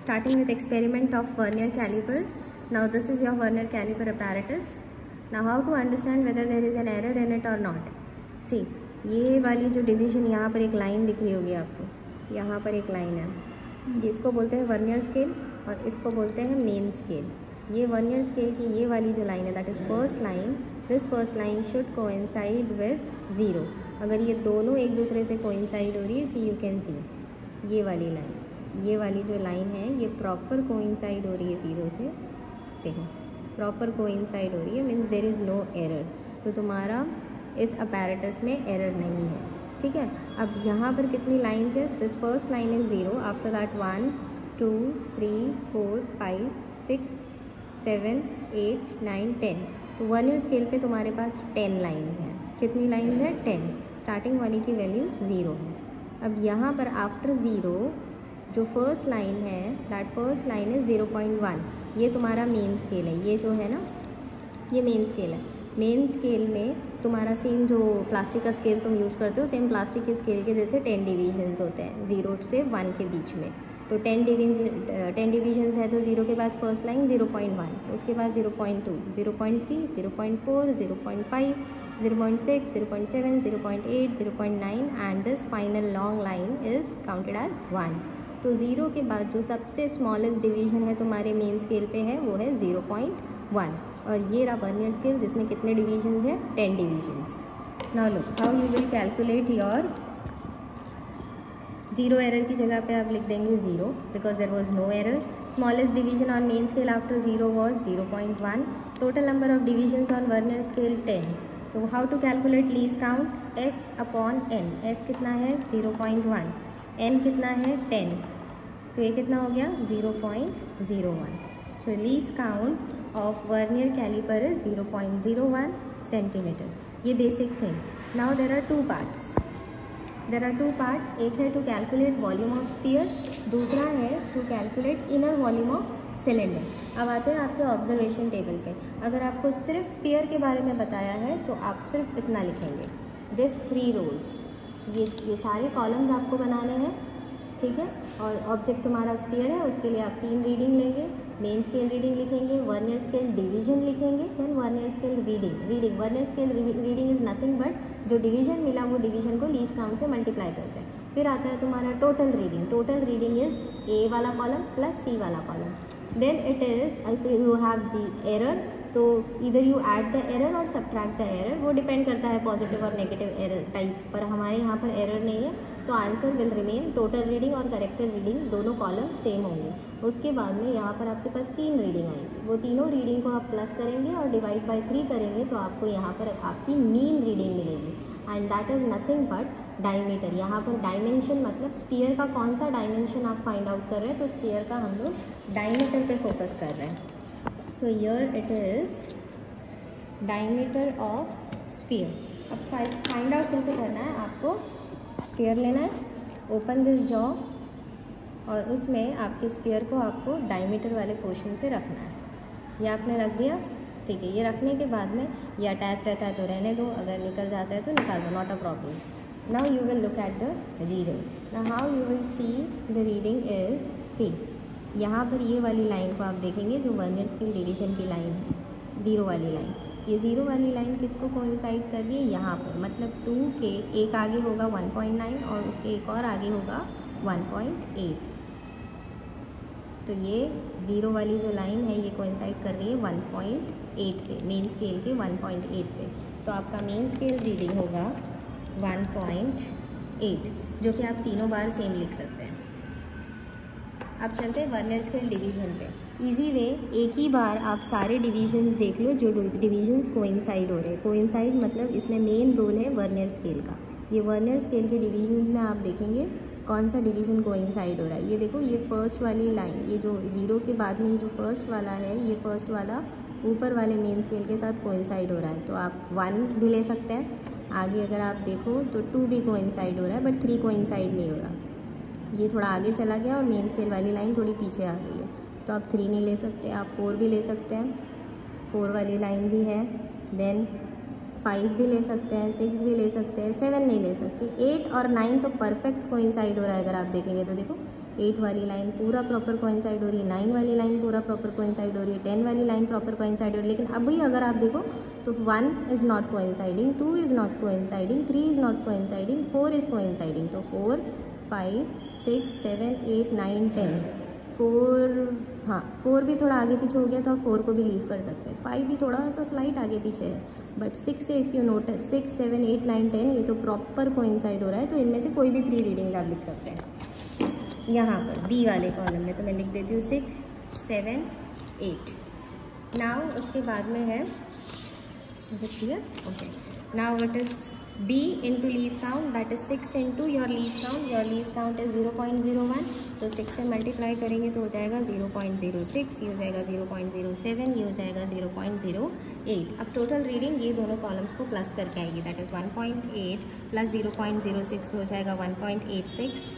starting with experiment of vernier caliper. Now this is your vernier caliper apparatus. Now how to understand whether there is an error in it or not. See, ये वाली जो division यहाँ पर एक line दिख रही होगी आपको, यहाँ पर एक लाइन है, इसको बोलते हैं वर्नियर स्केल और इसको बोलते हैं मेन स्केल. ये वर्नियर स्केल की ये वाली जो लाइन है that is first line. This first line should coincide with zero. अगर ये दोनों एक दूसरे से कोइंसाइड हो रही है, सी यू कैन सी ये वाली लाइन, ये वाली जो लाइन है ये प्रॉपर कोइंसाइड हो रही है ज़ीरो से. देखो प्रॉपर कोइंसाइड हो रही है, means there is no error. तो तुम्हारा इस अपैरेटस में एरर नहीं है. ठीक है. अब यहाँ पर कितनी लाइन्स है? This first line is zero, after that 1 2 3 4 5 6 7 8 9 10. तो वर्नियर स्केल पे तुम्हारे पास 10 लाइन्स हैं. कितनी लाइन्स हैं? 10. स्टार्टिंग वाली की वैल्यू ज़ीरो है. अब यहाँ पर आफ्टर ज़ीरो जो फर्स्ट लाइन है दैट फर्स्ट लाइन इज़ 0.1. ये तुम्हारा मेन स्केल है. ये जो है ना ये मेन स्केल है. मेन स्केल में तुम्हारा सेम जो प्लास्टिक का स्केल तुम यूज़ करते हो, सेम प्लास्टिक के स्केल के जैसे 10 डिवीजन्स होते हैं 0 से 1 के बीच में. तो 10 डिवीजन्स है तो 0 के बाद फर्स्ट लाइन 0.1, उसके बाद 0.2 0.3 0.4 0.5 0.6 0.7 0.8 0.9 and this final long line is counted as 1. तो 0 के बाद जो सबसे स्मॉलेस्ट डिवीजन है तुम्हारे मेन स्केल पे है वो है 0.1. और ये रहा वर्नियर स्केल जिसमें कितने डिवीजन्स हैं? 10 divisions. Now look how you will calculate your zero. Error की जगह पे आप लिख देंगे 0 because there was no error. Smallest division on main scale after 0 was 0.1. Total number of divisions on vernier scale 10. तो how to calculate least count? S upon N. S कितना है? 0.1. N कितना है? 10. तो ये कितना हो गया? 0.01. So least count of vernier caliper is 0.01 centimetre. ये basic thing. Now there are two parts. एक है to calculate volume of sphere, दूसरा है to calculate inner volume of cylinder. अब आते हैं आपके ऑब्जर्वेशन टेबल पे. अगर आपको सिर्फ स्फीयर के बारे में बताया है तो आप सिर्फ इतना लिखेंगे, दिस 3 रोज. ये सारे कॉलम्स आपको बनाने हैं. ठीक है. और ऑब्जेक्ट तुम्हारा स्फीयर है, उसके लिए आप 3 रीडिंग लेंगे. मेन स्केल रीडिंग लिखेंगे, वर्नियर स्केल डिवीजन लिखेंगे, then vernier scale reading. Vernier scale reading is nothing but जो डिवीजन मिला वो डिवीजन को लीस्ट काउंट से मल्टीप्लाई करते हैं. फिर आता है तुम्हारा total reading. Total reading is A वाला कॉलम प्लस C वाला column. Then it is if you have error तो इधर यू ऐड द एरर और सब्ट्रैक्ट द एरर. वो डिपेंड करता है पॉजिटिव और नेगेटिव एरर टाइप पर. हमारे यहाँ पर एरर नहीं है तो answer will remain total reading और करेक्टेड रीडिंग दोनों कॉलम सेम होंगे. उसके बाद में यहाँ पर आपके पास 3 रीडिंग आएंगी. वो तीनों रीडिंग को आप प्लस करेंगे और डिवाइड बाय 3 करेंगे तो आपको यहाँ पर आपकी मीन रीडिंग मिलेगी. And that is nothing but diameter. यहाँ पर डायमेंशन मतलब स्फीयर का कौन सा डायमेंशन आप फाइंड आउट कर रहे हैं, तो स्फीयर का हम लोग डायमीटर पे फोकस कर रहे हैं. तो here it is diameter of sphere. अब फाइंड आउट कैसे करना है? आपको स्फीयर लेना है, ओपन दिस जॉ और उसमें आपके स्फीयर को आपको डायमीटर वाले पोर्शन से रखना है. ये आपने रख दिया. ठीक है. ये रखने के बाद में ये अटैच रहता है तो रहने दो, अगर निकल जाता है तो निकाल दो, not a problem. Now you will look at the reading. Now how you will see the reading is, see यहाँ पर ये वाली लाइन को आप देखेंगे जो वर्नियर स्केल डिवीजन की लाइन है, 0 वाली लाइन. ये 0 वाली लाइन किसको कोइंसाइड कर रही है? यहाँ पर. मतलब 2 के एक आगे होगा 1.9 और उसके एक और आगे होगा 1.8. तो ये 0 वाली जो लाइन है ये कोइंसाइड कर रही है 1.8 पे, मेन स्केल के 1.8 पे. तो आपका मेन स्केल रीडिंग होगा 1.8 जो कि आप तीनों बार सेम लिख सकते हैं. अब चलते हैं वर्नियर स्केल डिवीजन पे. इजी वे, एक ही बार आप सारे डिवीजन्स देख लो जो डिवीजन्स कोइंसाइड हो रहे हैं. कोइंसाइड मतलब इसमें मेन रोल है वर्नियर स्केल का. ये वर्नियर स्केल के डिवीजन्स में आप देखेंगे कौन सा डिवीजन कोइंसाइड हो रहा है. ये देखो ये फर्स्ट वाली लाइन, ये जो 0 के बाद में ये जो फर्स्ट वाला है, ये फर्स्ट वाला ऊपर वाले मेन स्केल के साथ कोइंसाइड हो रहा है. तो आप 1 भी ले सकते हैं. आगे अगर आप देखो तो 2 भी कोइंसाइड हो रहा है बट 3 कोइंसाइड नहीं हो रहा. ये थोड़ा आगे चला गया और मेन स्केल वाली लाइन थोड़ी पीछे आ गई है तो आप 3 नहीं ले सकते, आप 4 भी ले सकते हैं. 4 वाली लाइन भी है. देन 5 भी ले सकते हैं, 6 भी ले सकते हैं, 7 नहीं ले सकते. 8 और 9 तो परफेक्ट कोइंसाइड हो रहा है. अगर आप देखेंगे तो देखो 8 वाली लाइन पूरा प्रॉपर कोइंसाइड हो रही है, 9 वाली लाइन पूरा प्रॉपर कोइंसाइड हो रही है, 10 वाली लाइन प्रॉपर कोइंसाइड हो रही है। लेकिन अभी अगर आप देखो तो 1 is not coinciding, 2 is not coinciding, 3 is not coinciding, 4 is coinciding. तो 4 5 6 7 8 9 10, 4 भी थोड़ा आगे पीछे हो गया तो आप 4 को भी लीव कर सकते हैं। 5 भी थोड़ा सा स्लाइट आगे पीछे है, बट 6 से इफ़ यू नोटिस 6 7 8 9 10 ये तो प्रॉपर कोइंसाइड हो रहा है। तो इनमें से कोई भी 3 रीडिंग्स आप लिख सकते हैं। यहाँ पर बी वाले कॉलम में तो मैं लिख देती हूँ 6 7 8। नाउ उसके बाद में है, is it clear? Okay, now it is B into least count, that is 6 into your least count. Your least count is 0.01, तो 6 से मल्टीप्लाई करेंगे तो हो जाएगा 0.06, ये हो जाएगा 0.07, ये हो जाएगा 0.08। अब टोटल रीडिंग ये दोनों कॉलम्स को प्लस करके आएगी, दैट इज़ 1.8 प्लस 0.06 हो जाएगा 1.86,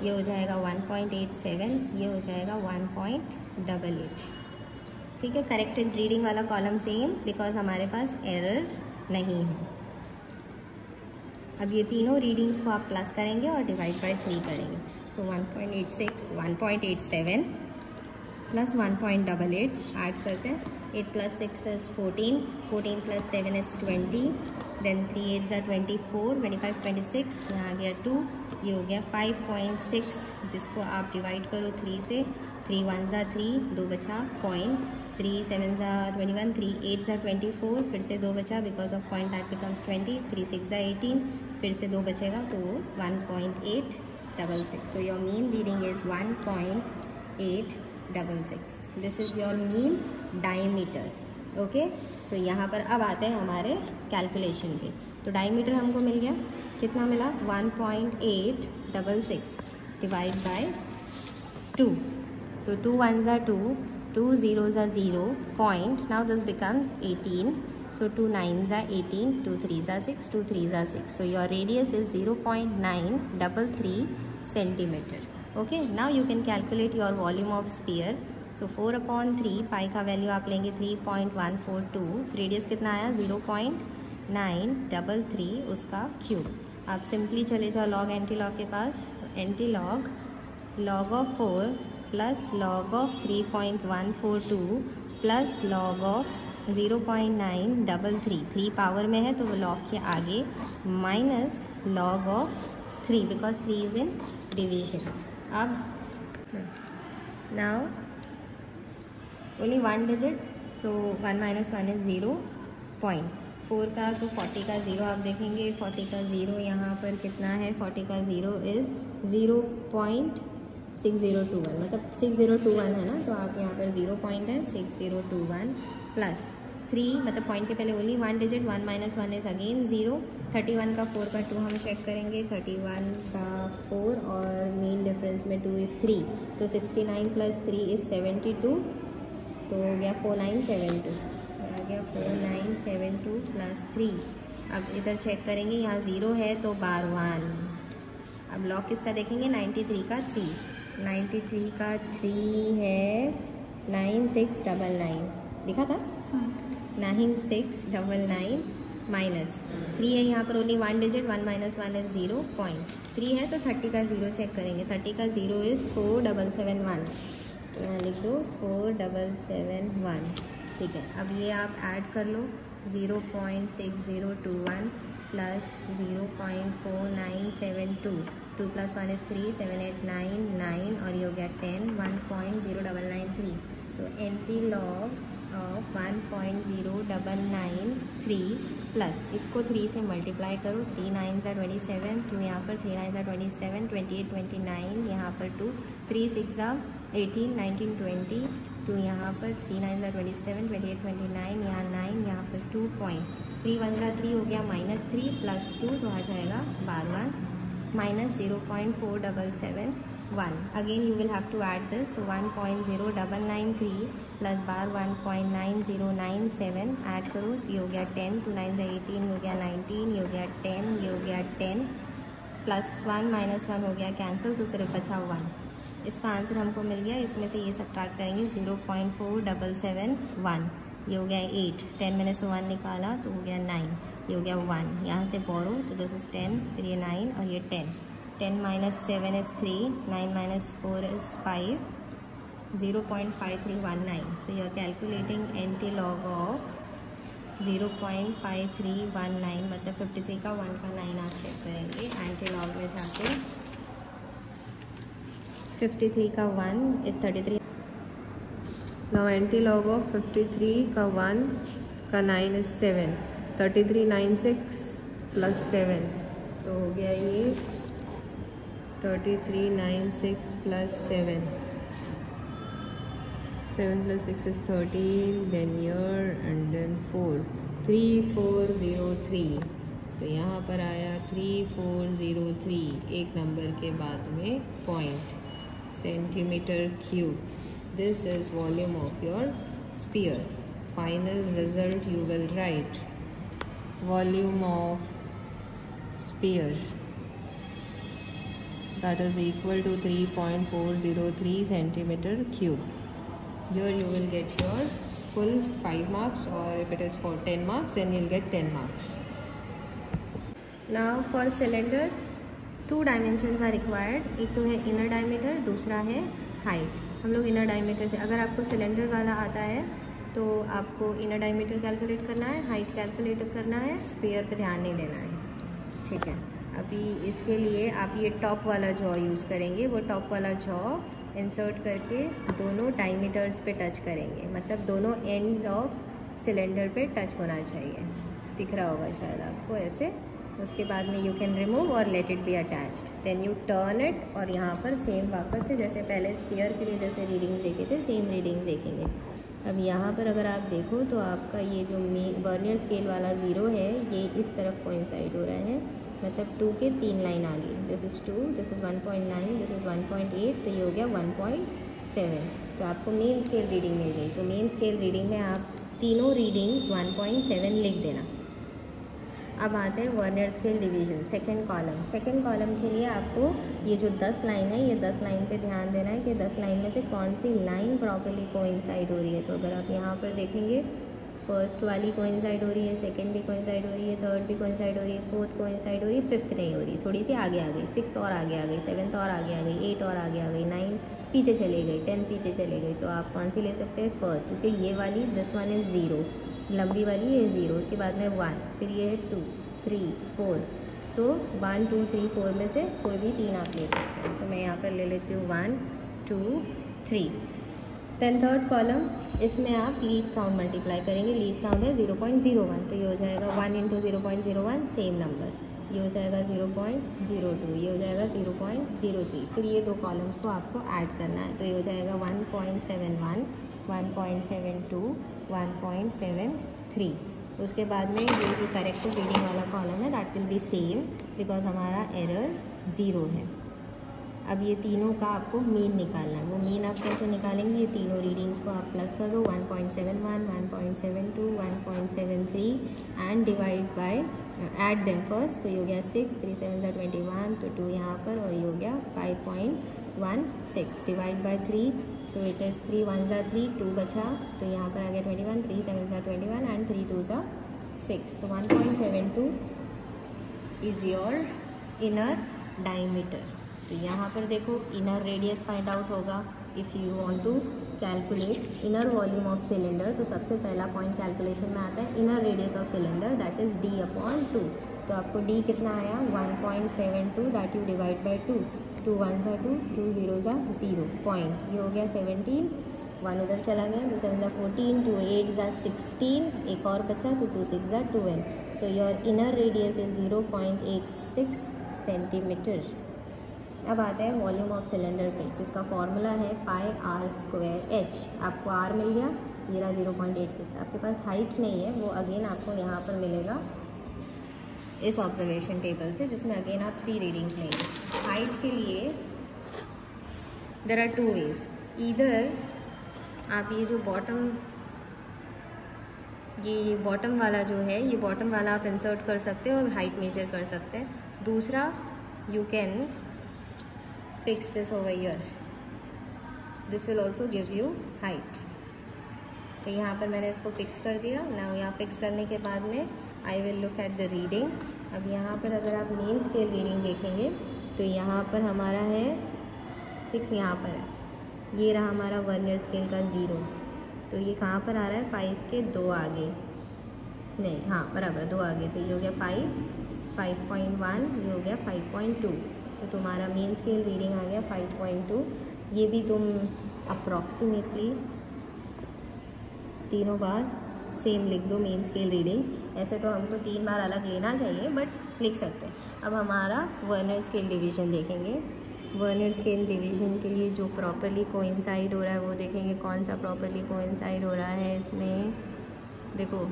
ये हो जाएगा 1.87, ये हो जाएगा 1.88। ठीक है, करेक्टेड रीडिंग वाला कॉलम सेम, बिकॉज हमारे पास एरर नहीं है। अब ये तीनों रीडिंग्स को आप प्लस करेंगे और डिवाइड बाय 3 करेंगे। सो 1.86 1.87 प्लस 1.88 ऐड करते हैं। 8 plus 6 is 14, 14 plus 7 is 20, then 3 8 ज़ा 24, 25 26, यहाँ आ गया 2, ये हो गया 5.6, जिसको आप डिवाइड करो 3 से, 3 1 ज़ा 3, 2 बचा पॉइंट, 3 7 ज़ा 21, 3 8 ज़ा 24, फिर से 2 बचा because of point that becomes 20, 3 6 ज़ा 18, फिर से 2 बचेगा तो 1.866। So your mean reading is 1.866। This is your mean diameter. Okay, so यहाँ पर अब आते हैं हमारे कैलकुलेशन पे। तो डायमीटर हमको मिल गया, कितना मिला? 1.866 डिवाइड बाय 2। सो 2 1 ज़ा 2, 2 0 ज़ा 0 point, now this becomes 18। So 2 9 ज़ा 18, 2 3 ज़ा 6, 2 3 ज़ा 6. So your radius is 0.933 centimeter. Okay, now you can calculate your volume of sphere. So 4/3 पाई का वैल्यू आप लेंगे 3.142, रेडियस कितना आया 0.933 उसका क्यूब। आप सिंपली चले जाओ लॉग एंटी लॉग के पास, anti log log of 4 plus log of 3.142 plus log of 0.933, 3 power में है तो वो लॉग के आगे, minus log of 3 because 3 is in division. अब now only 1 digit, so 1 - 1 is 0.4 का, तो 40 का 0 आप देखेंगे, 40 का 0 यहाँ पर कितना है, 40 का 0 इज़ 0.6021, मतलब 6021 है ना, तो आप यहाँ पर 0 पॉइंट है 6021 प्लस 3, मतलब पॉइंट के पहले ओनली 1 डिजिट, 1 - 1 इज़ अगेन 0। 31 का 4 का 2 हम चेक करेंगे, 31 का 4 और मीन डिफरेंस में 2 इज़ 3, तो 69 प्लस 3 इज़ 72, तो हो गया 4972, आ गया 4972 प्लस 3। अब इधर चेक करेंगे, यहाँ 0 है तो बार 1। अब लॉग किसका देखेंगे, 93 का 3, 93 का 3 है 9699, दिखा था 9699 माइनस 3 है यहाँ पर ओनली 1 डिजिट, 1 - 1 इज़ 0.3 है, तो 30 का 0 चेक करेंगे, 30 का 0 इज़ 4771, तो यहाँ लिख दो 4771। ठीक है, अब ये आप ऐड कर लो, 0.6021 प्लस 0.4972, 2 + 1 इज़ 3, 7 8 9 9 और ये हो गया 10, 1.0993, तो एंटी लॉग ऑफ 1.0993 प्लस इसको 3 से मल्टीप्लाई करो, 3 9 ज़ा 27, 2 यहाँ पर 3 9 ज़ा 27, 28 29, यहाँ पर 2, 3 6 ज़ा 18 19 20, 2 यहाँ पर 3 9 ज़ा 27, 28 29, यहाँ 9, यहाँ पर 2 पॉइंट, 3 1 ज़ा 3 हो गया -3 प्लस 2, तो आ जाएगा bar 1 minus 0.4771। Again you will have to add this, 1.0993 plus bar 1.9097 add करो, तो ये हो गया 10, 2 9 ज़ा 18, ये हो गया 19, ये हो गया 10, ये हो गया 10, +1 - 1 हो गया कैंसिल, तो सिर्फ बचा 1। इसका आंसर हमको मिल गया, इसमें से ये सब्ट्रैक्ट करेंगे 0.4771, ये हो गया 8, 10 में से 1 निकाला तो हो गया 9, ये हो गया 1, यहाँ से बोरो तो दिस इज़ 10, फिर ये 9 और ये 10। 10 minus 7 is 3, 9 minus 4 is 5, 0.5319. So you are calculating antilog of 0.5319, मतलब 53 का 1 का 9 आप चेक करेंगे एंटीलॉग में जाके। 53 का 1 is 33. Now antilog of 53 का 1 का 9 is 7. 3396 plus 7, तो हो गया ये 3396 plus 7. 7 plus 6 is 13, then year and then 4. 3403. तो यहाँ पर आया 3403, एक नंबर के बाद में point, centimetre cube. This is volume of your sphere. Final result you will write volume of sphere, that is equal to 3.403 centimeter cube. Here you will get your full 5 marks, or if it is for 10 marks then you will get 10 marks. Now for cylinder 2 dimensions are required. एक तो है inner diameter, दूसरा है height. हम लोग inner diameter से, अगर आपको सिलेंडर वाला आता है तो आपको इनर डायमीटर कैलकुलेट करना है, हाइट कैलकुलेट करना है, स्फीयर पे ध्यान नहीं देना है, ठीक है। अभी इसके लिए आप ये टॉप वाला जॉ यूज़ करेंगे, वो टॉप वाला जॉ इंसर्ट करके दोनों डायमीटर्स पे टच करेंगे, मतलब दोनों एंड्स ऑफ सिलेंडर पे टच होना चाहिए, दिख रहा होगा शायद आपको ऐसे। उसके बाद में यू कैन रिमूव और let it be attached, then you turn it, और यहाँ पर सेम वापस से जैसे पहले स्फीयर के लिए जैसे रीडिंग देखे थे सेम रीडिंग देखेंगे। अब यहाँ पर अगर आप देखो तो आपका ये जो वर्नियर स्केल वाला 0 है ये इस तरफ कोइंसाइड हो रहा है, मतलब 2 के 3 लाइन आ गई। This is 2, this is 1.9, this is 1.8, तो ये हो गया 1.7। तो आपको मेन स्केल रीडिंग मिल गई, तो मेन स्केल रीडिंग में आप तीनों रीडिंग्स 1.7 लिख देना। अब आते हैं vernier scale division, second column. Second column के लिए आपको ये जो 10 लाइन है, ये 10 लाइन पे ध्यान देना है कि 10 लाइन में से कौन सी लाइन प्रॉपर्ली कोइंसाइड हो रही है। तो अगर आप यहाँ पर देखेंगे फर्स्ट वाली कोइंसाइड हो रही है, सेकंड भी कोइंसाइड हो रही है, थर्ड भी कोइंसाइड हो रही है, फोर्थ कोइंसाइड हो रही है, फिफ्थ नहीं हो रही, थोड़ी सी आगे आ गई, सिक्स्थ और आगे आ गई, सेवन्थ और आगे आ गई, 8 और आगे आ गई, 9 पीछे चली गई, 10 पीछे चली गई। तो आप कौन सी ले सकते हैं? फर्स्ट, क्योंकि ये वाली दिस वन इज़ 0, लंबी वाली ये 0, उसके बाद में 1, फिर ये है 2, 3, 4, तो 1, 2, 3, 4 में से कोई भी 3 आप ले सकते हैं। तो मैं यहाँ पर ले लेती हूँ 1, 2, 3। देन थर्ड कॉलम, इसमें आप लीस्ट काउंट मल्टीप्लाई करेंगे। लीस्ट काउंट है 0.01, तो ये हो जाएगा 1 इंटू 0.01 सेम नंबर, ये हो जाएगा 0.02, ये हो जाएगा 0.03। फिर ये दो कॉलम्स को आपको ऐड करना है, तो ये हो जाएगा 1.71, 1.72, 1.73। उसके बाद में ये जो करेक्टिव रीडिंग वाला कॉलम है that will be same because हमारा एरर 0 है। अब ये तीनों का आपको मीन निकालना है। वो मीन आप कैसे निकालेंगे? ये तीनों रीडिंग्स को आप प्लस कर दो, 1.71, 1.72, 1.73 and divide by, add them first, तो ये हो गया 6, 3 7 21, तो 2 यहाँ पर, और ये हो गया 5.16 डिवाइड बाय 3, तो इट इज़ 3 1 3, 2 बचा, तो यहाँ पर आ गया 21, 3 7 21 एंड 3 2 6, तो 1.72 इज़ योर इनर डायमीटर। तो यहाँ पर देखो इनर रेडियस फाइंड आउट होगा। If you want to calculate inner volume of cylinder, तो सबसे पहला पॉइंट कैलकुलेशन में आता है inner radius of cylinder, that is d/2। तो आपको d कितना आया? 1.72, that you divide by 2, 2 1 2, 2 0 0 point, ये हो गया 17, 1 उधर चला गया, 2 7 14, 2 8 16, एक और बचा, तो 2 6 12। So your inner radius is 0.86 centimetre. अब आता है वॉल्यूम ऑफ सिलेंडर पे, जिसका फॉर्मूला है πr²h। आपको r मिल गया, ये रहा 0.86। आपके पास हाइट नहीं है, वो अगेन आपको यहाँ पर मिलेगा इस ऑब्जर्वेशन टेबल से, जिसमें अगेन आप 3 रीडिंग्स लेंगे। हाइट के लिए देयर आर 2 वेज, ईदर आप ये जो बॉटम वाला जो है, ये बॉटम वाला आप इंसर्ट कर सकते हैं और हाइट मेजर कर सकते हैं। दूसरा, you can fix this over here, this will also give you height। तो यहाँ पर मैंने इसको फिक्स कर दिया। नाउ यहाँ फिक्स करने के बाद में I will look at the reading. अब यहाँ पर अगर आप मेन स्केल रीडिंग देखेंगे तो यहाँ पर हमारा है 6, यहाँ पर है, ये रहा हमारा वर्नियर स्केल का 0, तो ये कहाँ पर आ रहा है 5 के 2 आगे, नहीं हाँ बराबर 2 आगे, तो ये हो गया 5.1, ये हो गया 5.2, तो तुम्हारा मेन स्केल रीडिंग आ गया 5.2। ये भी तुम अप्रॉक्सीमेटली तीनों बार सेम लिख दो मेन स्केल रीडिंग। ऐसे तो हमको 3 बार अलग लेना चाहिए बट लिख सकते हैं। अब हमारा वर्नियर स्केल डिवीज़न देखेंगे। वर्नियर स्केल डिवीज़न के लिए जो प्रॉपरली कोइंसाइड हो रहा है वो देखेंगे, कौन सा प्रॉपरली कोइंसाइड हो रहा है। इसमें देखो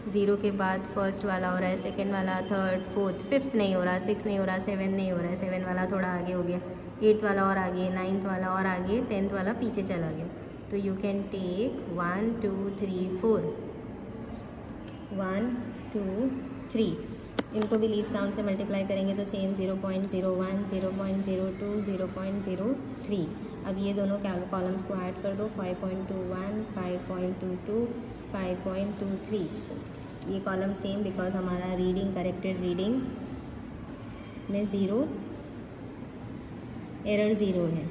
0 के बाद फर्स्ट वाला हो रहा है, सेकंड वाला, थर्ड, फोर्थ, फिफ्थ नहीं हो रहा, 6 नहीं हो रहा, 7 नहीं हो रहा है, 7 वाला थोड़ा आगे हो गया, 8th वाला और आगे, 9th वाला और आगे, 10th वाला पीछे चला गया। तो यू कैन टेक 1 2 3 4, 1 2 3, इनको भी लीस्ट काउंट से मल्टीप्लाई करेंगे तो सेम 0.01, 0.02, 0.03। अब ये दोनों कॉलम्स को ऐड कर दो, 5.21, 5.22, 5.23। ये कॉलम सेम बिकॉज हमारा रीडिंग करेक्टेड रीडिंग में 0 एरर 0 है।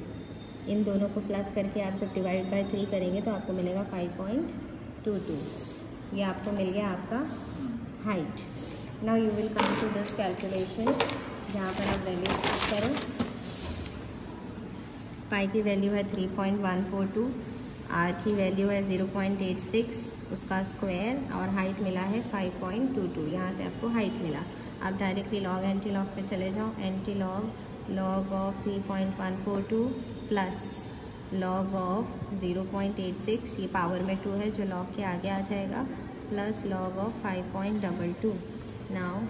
इन दोनों को प्लस करके आप जब डिवाइड बाय 3 करेंगे तो आपको मिलेगा 5.22। ये आपको मिल गया आपका height. Now you will come to this calculation, जहाँ पर आप वैल्यू पुट करो। पाई की वैल्यू है 3.142, आर की वैल्यू है 0.86 उसका स्क्वायर, और हाइट मिला है 5.22। यहाँ से आपको हाइट मिला। आप डायरेक्टली लॉग एंटी लॉग पे चले जाओ। Anti log of 3.142 plus log of 0.86, ये पावर में 2 है जो लॉग के आगे आ जाएगा, plus log of 5.22। Now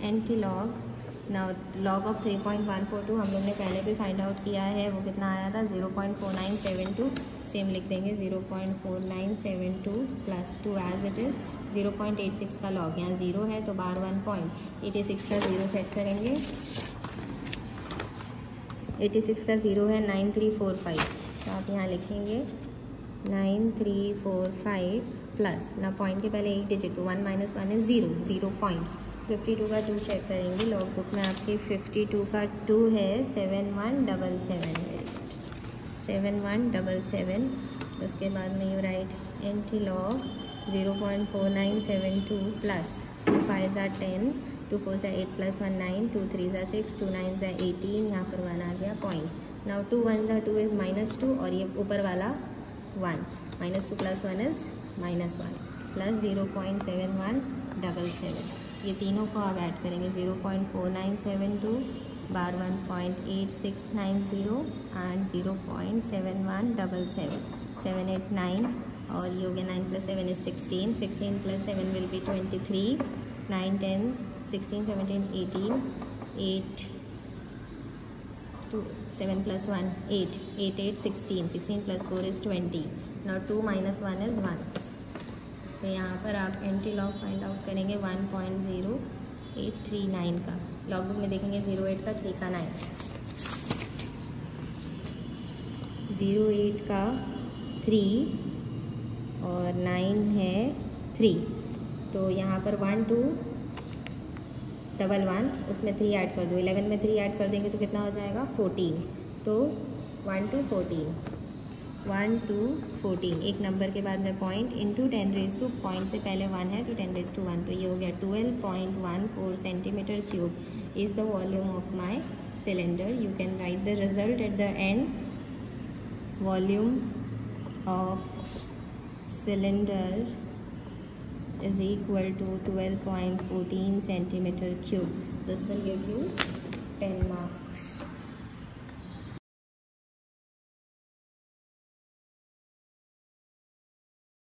anti log of 3.142 हम लोग ने पहले भी फाइंड आउट किया है, वो कितना आया था 0.4972। सेम लिख देंगे 0.4972 प्लस 2 एज इट इज़। 0.86 का लॉग यहाँ 0 है तो बार 1.86 का 0 चेक करेंगे। 86 का 0 है 9345, तो आप यहाँ लिखेंगे 9345 प्लस ना पॉइंट के पहले एक डिजिट, तो 1 - 1 इज़ 0, 0.52 का 2 चेक करेंगे। लॉग बुक में आपके 52 का 2 है 7177 है, 7177। उसके बाद में you right anti log 0.4972 plus 2 5 are 10, 2 4 are 8 plus 1 9, 2 3 are 6, 2 9 are 18, यहाँ पर 1 आ गया पॉइंट। नाउ 2 1 are 2 is -2, और ये ऊपर वाला 1, -2 plus 1 is -1 प्लस 0.7177। ये तीनों को आप ऐड करेंगे, 0.4972 बार 1.8690 एंड 0.7177, 789, और ये हो गया 9 + 7 is 16, 16 + 7 will be 23, 9 10 16 17 18, 8 2 7 + 1 8, 8 8 16, 16 + 4 is 20। now 2 - 1 is 1। तो यहाँ पर आप एंटी लॉग फाइंड आउट करेंगे 1.0839 का। लॉग बुक में देखेंगे 08 का 3 का 9, 08 का 3 और 9 है 3, तो यहाँ पर 1 2 1 1, उसमें 3 ऐड कर दो। 11 में 3 ऐड कर देंगे तो कितना हो जाएगा 14, तो 1 2 14, 1 2 14, एक नंबर के बाद में पॉइंट इंटू 10⁻², पॉइंट से पहले 1 है तो 10⁻1, तो ये हो गया 12.14 centimetre cube is the volume of my cylinder. You can write the result at the end. Volume of cylinder is equal to 12.14 centimeter cube. This will give you 10 marks.